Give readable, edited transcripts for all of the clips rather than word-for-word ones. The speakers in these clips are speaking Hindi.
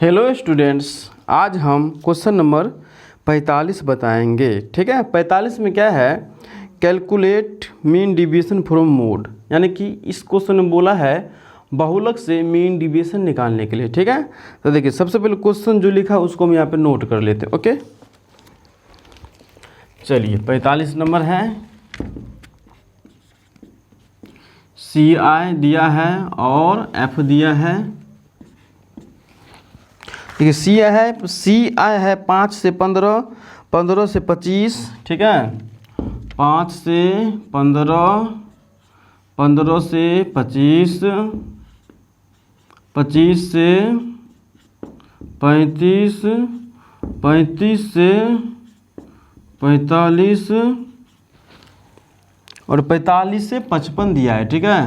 हेलो स्टूडेंट्स, आज हम क्वेश्चन नंबर 45 बताएंगे। ठीक है, 45 में क्या है, calculate mean deviation from mode, यानी कि इस क्वेश्चन में बोला है बहुलक से मीन डिविएशन निकालने के लिए। ठीक है, तो देखिए सबसे पहले क्वेश्चन जो लिखा उसको हम यहाँ पे नोट कर लेते हैं। ओके, चलिए 45 नंबर है, CI दिया है और F दिया है। देखिए CI है 5 से 15, 15 से 25। ठीक है, 5 से 15, 15 से 25, 25 से 35, 35 से 45 और 45 से 55 दिया है। ठीक है,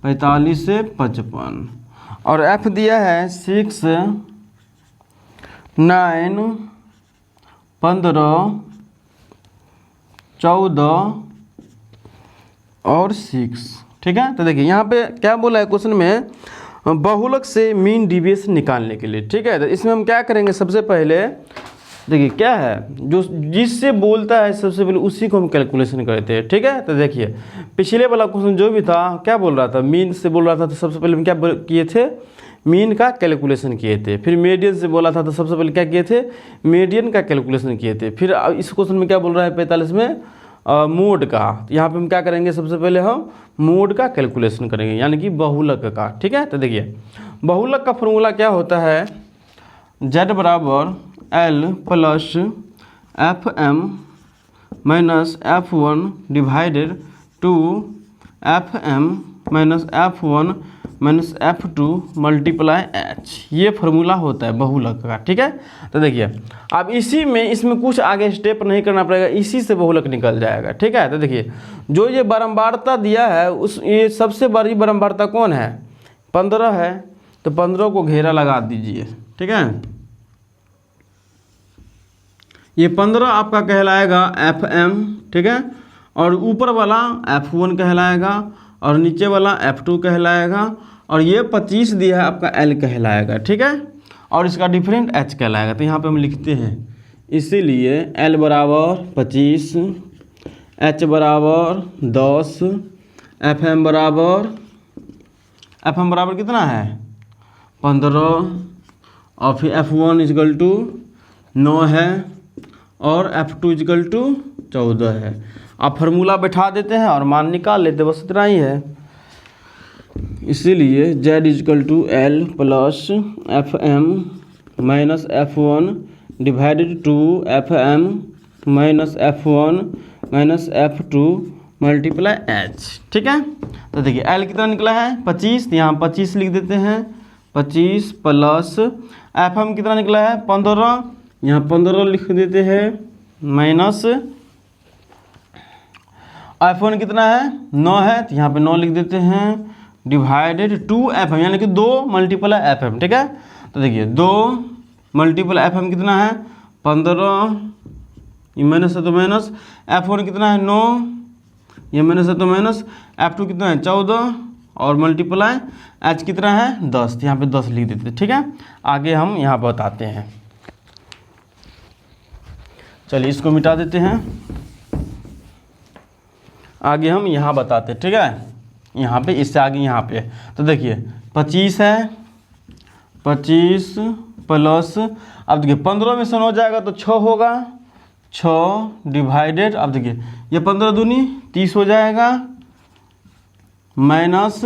45 से 55 और F दिया है 6, 9, 15, 14 और 6। ठीक है, तो देखिए यहाँ पे क्या बोला है क्वेश्चन में, बहुलक से मीन डिविएशन निकालने के लिए। ठीक है, तो इसमें हम क्या करेंगे, सबसे पहले देखिए क्या है, जो जिससे बोलता है सबसे पहले उसी को हम कैलकुलेशन करते हैं। ठीक है, तो देखिए पिछले वाला क्वेश्चन जो भी था क्या बोल रहा था, मीन से बोल रहा था, तो सबसे पहले हम क्या किए थे, मीन का कैलकुलेशन किए थे। फिर मीडियन से बोला था तो सबसे पहले क्या किए थे, मीडियन का कैलकुलेशन किए थे। फिर इस क्वेश्चन में क्या बोल रहा है 45 में, मोड का। यहाँ पे हम क्या करेंगे, सबसे पहले हम मोड का कैलकुलेशन करेंगे, यानी कि बहुलक का। ठीक है, तो देखिए बहुलक का फॉर्मूला क्या होता है, Z बराबर L plus FM minus F1 divided to FM minus F1 minus F2 multiply H। ये फार्मूला होता है बहुलक का। ठीक है, तो देखिए अब इसी में इसमें कुछ आगे स्टेप नहीं करना पड़ेगा, इसी से बहुलक निकल जाएगा। ठीक है, तो देखिए जो ये बारंबारता दिया है उस ये सबसे बड़ी बारंबारता कौन है, 15 है, तो 15 को घेरा लगा दीजिए। ठीक है, ये 15 आपका कहलाएगा FM। ठीक है, और ऊपर वाला F1 कहलाएगा और नीचे वाला F2 कहलाएगा, और ये 25 दिया है आपका L कहलाएगा। ठीक है, और इसका डिफरेंट H कहलाएगा। तो यहाँ पे हम लिखते हैं, इसीलिए L बराबर 25, H बराबर 10, FM बराबर कितना है 15, और फिर F1 इजकल टू 9 है और F2 इजकल टू 14 है। आप फार्मूला बैठा देते हैं और मान निकाल लेते, बस इतना ही है। इसीलिए Z is equal to L plus FM minus F1 divided to FM minus F1 minus F2 multiply H। ठीक है, तो देखिए L कितना निकला है 25, यहाँ 25 लिख देते हैं, 25 प्लस FM कितना निकला है 15, यहाँ 15 लिख देते हैं, माइनस F1 कितना है 9 है, तो यहाँ पे 9 लिख देते हैं, डिवाइडेड टू FM यानी कि 2 मल्टीप्लाई FM। ठीक है, तो देखिए 2 मल्टीप्लाई FM कितना है 15, ये माइनस है तो माइनस, F1 कितना है 9, ये माइनस है तो माइनस, F2 कितना है 14 और मल्टीप्लाई H कितना है 10, तो यहाँ पे 10 लिख देते हैं। ठीक है, आगे हम यहाँ बताते हैं। चलिए इसको मिटा देते हैं, आगे हम यहाँ बताते हैं। ठीक है, यहाँ पे इससे आगे यहाँ पे, तो देखिए 25 है, 25 प्लस, अब देखिए 15 में से 9 जाएगा तो 6 होगा, 6 डिवाइडेड, अब देखिए ये 15 दूनी 30 हो जाएगा, माइनस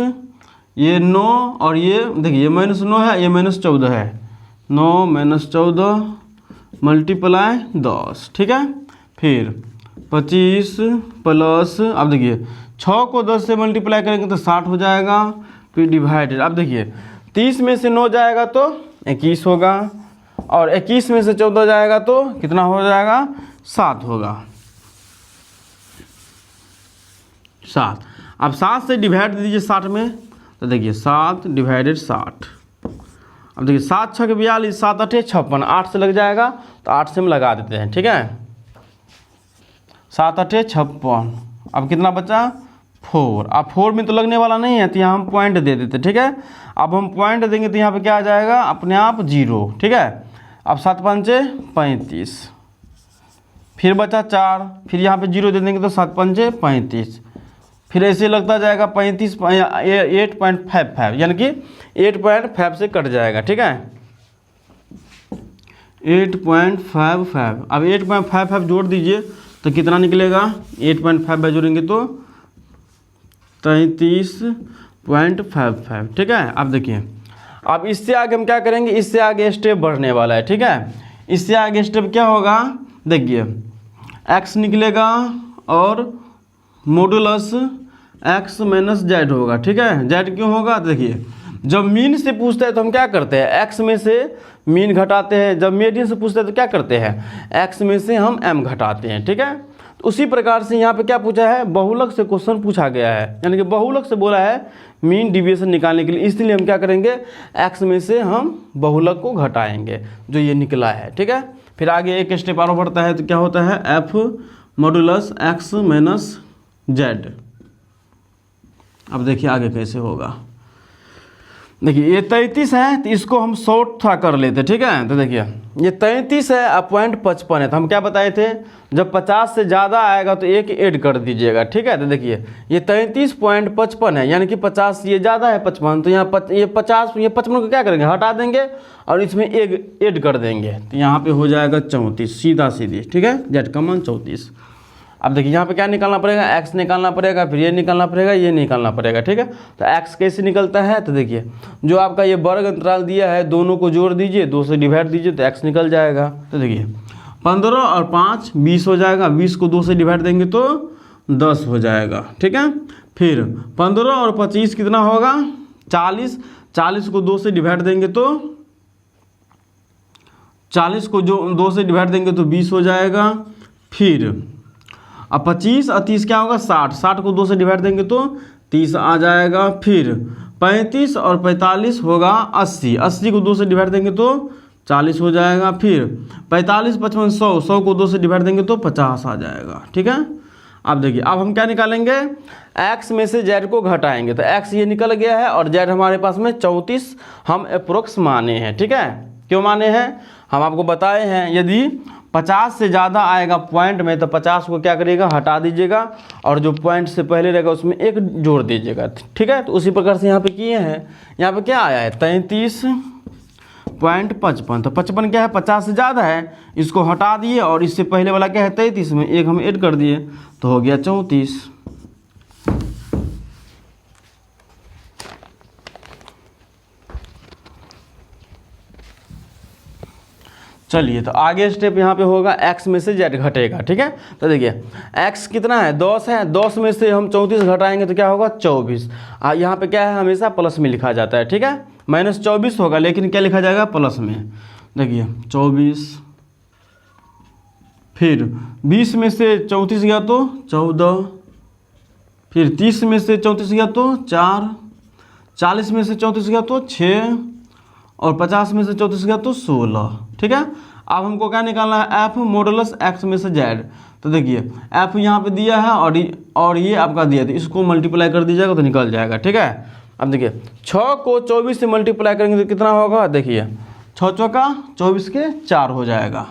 ये 9 और ये देखिए ये माइनस 9 है, ये माइनस 14 है, 9 माइनस 14 मल्टीप्लाई 10। ठीक है, फिर 25 प्लस, अब देखिए 6 को 10 से मल्टीप्लाई करेंगे तो 60 हो जाएगा, फिर डिवाइडेड, अब देखिए 30 में से 9 जाएगा तो 21 होगा, और 21 में से 14 जाएगा तो कितना हो जाएगा 7 होगा, 7। अब 7 से डिवाइड दीजिए 60 में, तो देखिए 7 डिवाइडेड 60, अब देखिए 7 6 42, 7 8 56, 8 से लग जाएगा तो 8 से हम लगा देते हैं। ठीक है, 7 8 56, अब कितना बचा 4। अब 4 में तो लगने वाला नहीं है तो यहाँ हम पॉइंट दे देते, ठीक है। अब हम पॉइंट देंगे तो यहाँ पे क्या आ जाएगा अपने आप 0, ठीक है। अब 7 पंचे 35, फिर बचा 4, फिर यहाँ पे 0 दे देंगे तो 7 पंचे 35, फिर ऐसे लगता जाएगा 35 8.55, यानी कि 8.5 से कट जाएगा, ठीक है। 8.55, अब 8.55 जोड़ दीजिए तो कितना निकलेगा, 8.5 जोड़ेंगे तो 33.55, ठीक है। अब देखिए, अब इससे आगे हम क्या करेंगे, इससे आगे स्टेप बढ़ने वाला है, ठीक है। इससे आगे स्टेप क्या होगा, देखिए x निकलेगा और मॉडुलस x माइनस जेड होगा, ठीक है। जेड क्यों होगा, देखिए जब मीन से पूछते हैं तो हम क्या करते हैं, x में से मीन घटाते हैं, जब मीडियन से पूछते हैं तो क्या करते हैं, x में से हम m घटाते हैं, ठीक है। तो उसी प्रकार से यहाँ पे क्या पूछा है, बहुलक से क्वेश्चन पूछा गया है, यानी कि बहुलक से बोला है मीन डिविएशन निकालने के लिए, इसलिए हम क्या करेंगे, x में से हम बहुलक को घटाएंगे जो ये निकला है, ठीक है। फिर आगे एक स्टेप और बढ़ता है तो क्या होता है, f modulus x minus Z. अब देखिए आगे कैसे होगा, देखिए ये 33 है तो इसको हम शॉर्ट था कर लेते, ठीक है। तो देखिए ये 33 है, अब 0.55 है, तो हम क्या बताए थे, जब 50 से ज़्यादा आएगा तो एक ऐड कर दीजिएगा, ठीक है। तो देखिए ये 33.55 है, यानी कि 50 ये ज़्यादा है 55, तो यहाँ ये 50 ये 55 को क्या करेंगे, हटा देंगे और इसमें एक ऐड कर देंगे, तो यहाँ पे हो जाएगा 34, सीधा सीधी, ठीक है। जेड का मान 34। अब देखिए यहाँ पे क्या निकालना पड़ेगा, x निकालना पड़ेगा, फिर ये निकालना पड़ेगा, ये निकालना पड़ेगा, ठीक है। तो x कैसे निकलता है, तो देखिए जो आपका ये वर्ग अंतराल दिया है दोनों को जोड़ दीजिए, 2 से डिवाइड दीजिए तो x निकल जाएगा। तो देखिए 15 और 5 20 हो जाएगा, 20 को 2 से डिवाइड देंगे तो 10 हो जाएगा, ठीक है। फिर 15 और 25 कितना होगा, 40, 40 को 2 से डिवाइड देंगे तो 40 को जो 2 से डिवाइड देंगे तो 20 हो जाएगा। फिर अब 25 और 30 क्या होगा, 60, 60 को 2 से डिवाइड देंगे तो 30 आ जाएगा। फिर 35 और 45 होगा 80, 80 को 2 से डिवाइड देंगे तो 40 हो जाएगा। फिर 45 55 100, 100 को 2 से डिवाइड देंगे तो 50 आ जाएगा, ठीक है। अब देखिए अब हम क्या निकालेंगे, x में से z को घटाएंगे, तो x ये निकल गया है और z हमारे पास में 34 हम अप्रोक्स माने हैं, ठीक है। क्यों माने हैं, हम आपको बताए हैं, यदि 50 से ज़्यादा आएगा पॉइंट में तो 50 को क्या करिएगा, हटा दीजिएगा और जो पॉइंट से पहले रहेगा उसमें एक जोड़ दीजिएगा, ठीक है। तो उसी प्रकार से यहाँ पे किए हैं, यहाँ पे क्या आया है 33.55, तो 55 क्या है, 50 से ज़्यादा है, इसको हटा दिए और इससे पहले वाला क्या है 33 में एक हम ऐड कर दिए तो हो गया 34। चलिए तो आगे स्टेप यहाँ पे होगा, x में से z घटेगा, ठीक है। तो देखिए x कितना है, 10 है, 10 में से हम 34 घटाएंगे तो क्या होगा 24। यहाँ पे क्या है, हमेशा प्लस में लिखा जाता है, ठीक है। -24 होगा लेकिन क्या लिखा जाएगा, प्लस में। देखिए 24, फिर 20 में से 34 गया तो 14, फिर 30 में से 34 गया तो 4, 40 में से 34 गया तो 6 और 50 में से 34 गया तो 16, ठीक है। अब हमको क्या निकालना है, f मॉडुलस x में से z। तो देखिए f यहाँ पे दिया है और ये आपका दिया, तो इसको मल्टीप्लाई कर दीजिएगा तो निकल जाएगा, ठीक है। अब देखिए 6 को 24 से मल्टीप्लाई करेंगे तो कितना होगा, देखिए 6 चौका 24 के 4 हो जाएगा,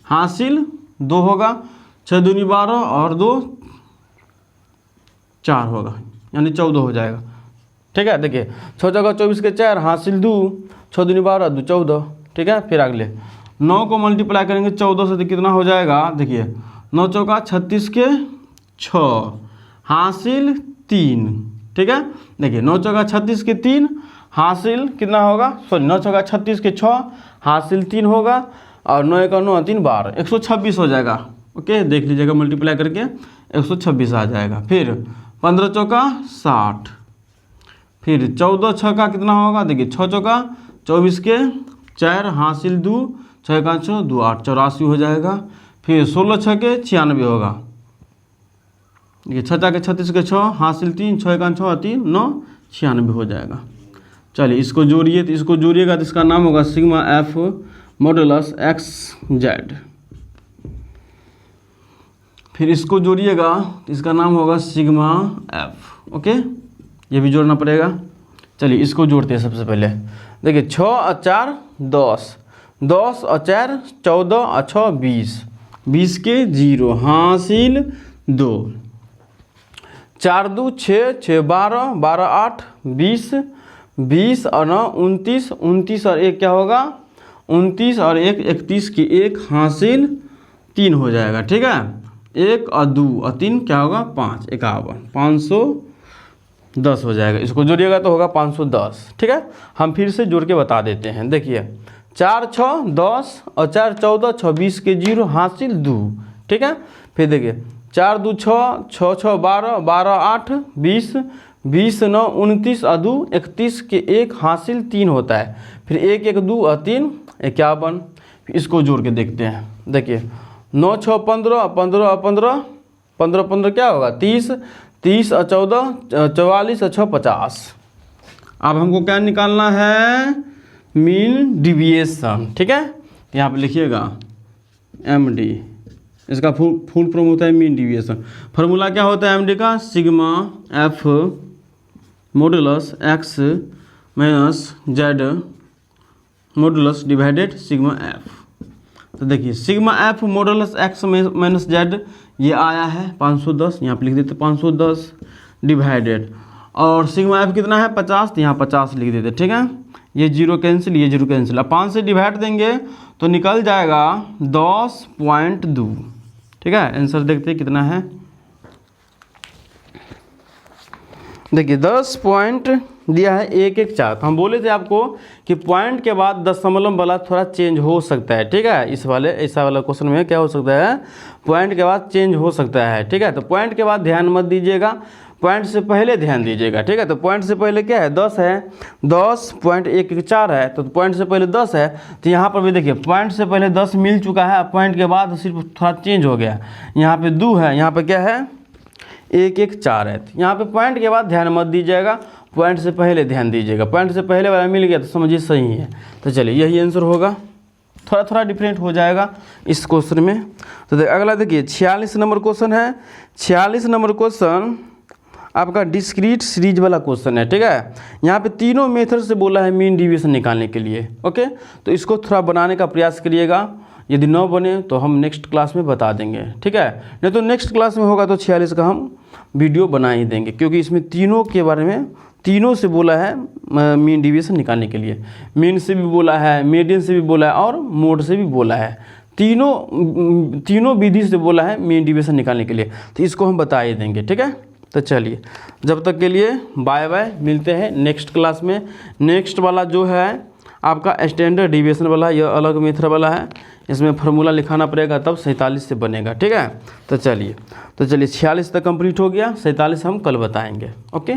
हासिल 2 होगा, 6 दूनी 12 और 2 4 होगा, यानी 14 हो जाएगा, ठीक है। देखिए 6 चौका 24 के 4, हासिल 2, 6 दूनी 12 2 14, ठीक है। फिर अगले 9 को मल्टीप्लाई करेंगे 14 से तो कितना हो जाएगा, देखिए 9 चौका 36 के 6, हासिल 3, ठीक है। देखिए 9 चौका 36 के 3, हासिल कितना होगा, सॉरी 9 चौका 36 के 6, हासिल 3 होगा और 9 का 9 3 12, 126 हो जाएगा, ओके। देख लीजिएगा मल्टीप्लाई करके 126 आ जाएगा। फिर 15 चौका 60, फिर 14 छक्का कितना होगा, देखिए 6 चौका 24 के 4, हासिल 2, 6 का 6 2 8, 84 हो जाएगा। फिर 16 छक्के 96 होगा, देखिए 6 के 36 के 6, हासिल 3, 6 का 6 3 9 96 हो जाएगा। चलिए इसको जोड़िए, तो इसको जोड़िएगा तो इसका नाम होगा sigma f modulus x z। फिर इसको जोड़िएगा तो इसका नाम होगा सिग्मा एफ। ओके, ये भी जोड़ना पड़ेगा। चलिए इसको जोड़ते हैं सबसे पहले। देखिए 6 और 4 10, 10 और 4 14 और 6 20, 20 के 0 हासिल 2, 4 2 6, 6 12, 12 8 20, 20 और 9 29, 29 और 1 क्या होगा 29 और 1 31 की 1 हासिल 3 हो जाएगा। ठीक है, 1 और 2 और 3 क्या होगा 5 51, 510 हो जाएगा। इसको जोड़िएगा तो होगा 510। ठीक है, हम फिर से जोड़ के बता देते हैं। देखिए 4 6 10 और 4 14, 26 के 0 हासिल 2। ठीक है, फिर देखिए 4 2 6, 6 6 12, 12 8 20, 20 9 29 और 2 31 के 1 हासिल 3 होता है। फिर 1 1 2 और 3 51। इसको जोड़ के देखते हैं। देखिए 9 6 15, 15 और 15, 15 15 क्या होगा 30, 30 और 14 44 और 6 50। अब हमको क्या निकालना है मीन डिविएशन। ठीक है, यहाँ पे लिखिएगा MD, इसका फुल फॉर्म होता है मीन डिविएशन। फार्मूला क्या होता है MD का sigma F modulus x minus Z modulus divided sigma F. तो देखिए sigma F modulus x minus Z ये आया है 510, यहाँ पे लिख देते 510 डिवाइडेड, और सिग्मा एफ कितना है 50, तो यहाँ 50 लिख देते। ठीक है, ये 0 कैंसिल, ये 0 कैंसिल। अब 5 से डिवाइड देंगे तो निकल जाएगा 10.2। ठीक है, आंसर देखते हैं कितना है। देखिए 10 पॉइंट दिया है 114। तो हम बोले थे आपको कि पॉइंट के बाद दशमलव वाला थोड़ा चेंज हो सकता है। ठीक है, इस वाले ऐसा वाला क्वेश्चन में क्या हो सकता है पॉइंट के बाद चेंज हो सकता है। ठीक है, तो पॉइंट के बाद ध्यान मत दीजिएगा, पॉइंट से पहले ध्यान दीजिएगा। ठीक है, तो पॉइंट से पहले क्या है 10 है, 10.114 है, तो पॉइंट से पहले 10 है। तो यहाँ पर भी देखिए पॉइंट से पहले 10 मिल चुका है, पॉइंट के बाद सिर्फ थोड़ा चेंज हो गया। यहाँ पे 2 है, यहाँ पे क्या है 114 है। यहाँ पे पॉइंट के बाद ध्यान मत दीजिएगा, पॉइंट से पहले ध्यान दीजिएगा। पॉइंट से पहले वाला मिल गया तो समझिए सही है। तो चलिए यही आंसर होगा, थोड़ा थोड़ा डिफरेंट हो जाएगा इस क्वेश्चन में। तो अगला देखिए 46 नंबर क्वेश्चन है। 46 नंबर क्वेश्चन आपका डिस्क्रीट सीरीज वाला क्वेश्चन है। ठीक है, यहाँ पे तीनों मेथड से बोला है मीन डिविएशन निकालने के लिए। ओके, तो इसको थोड़ा बनाने का प्रयास करिएगा, यदि न बने तो हम नेक्स्ट क्लास में बता देंगे। ठीक है, नहीं तो नेक्स्ट क्लास में होगा तो 46 का हम वीडियो बना ही देंगे, क्योंकि इसमें तीनों के बारे में तीनों से बोला है मीन डिविएशन निकालने के लिए। मीन से भी बोला है, मीडियन से भी बोला है और मोड से भी बोला है। तीनों विधि से बोला है मीन डिविएशन निकालने के लिए, तो इसको हम बता ही देंगे। ठीक है, तो चलिए जब तक के लिए बाय बाय, मिलते हैं नेक्स्ट क्लास में। नेक्स्ट वाला जो है आपका स्टैंडर्ड डिविएशन वाला, यह अलग मेथड वाला है, इसमें फार्मूला लिखाना पड़ेगा तब 47 से बनेगा। ठीक है, तो चलिए 46 तक कंप्लीट हो गया, 47 हम कल बताएंगे। ओके।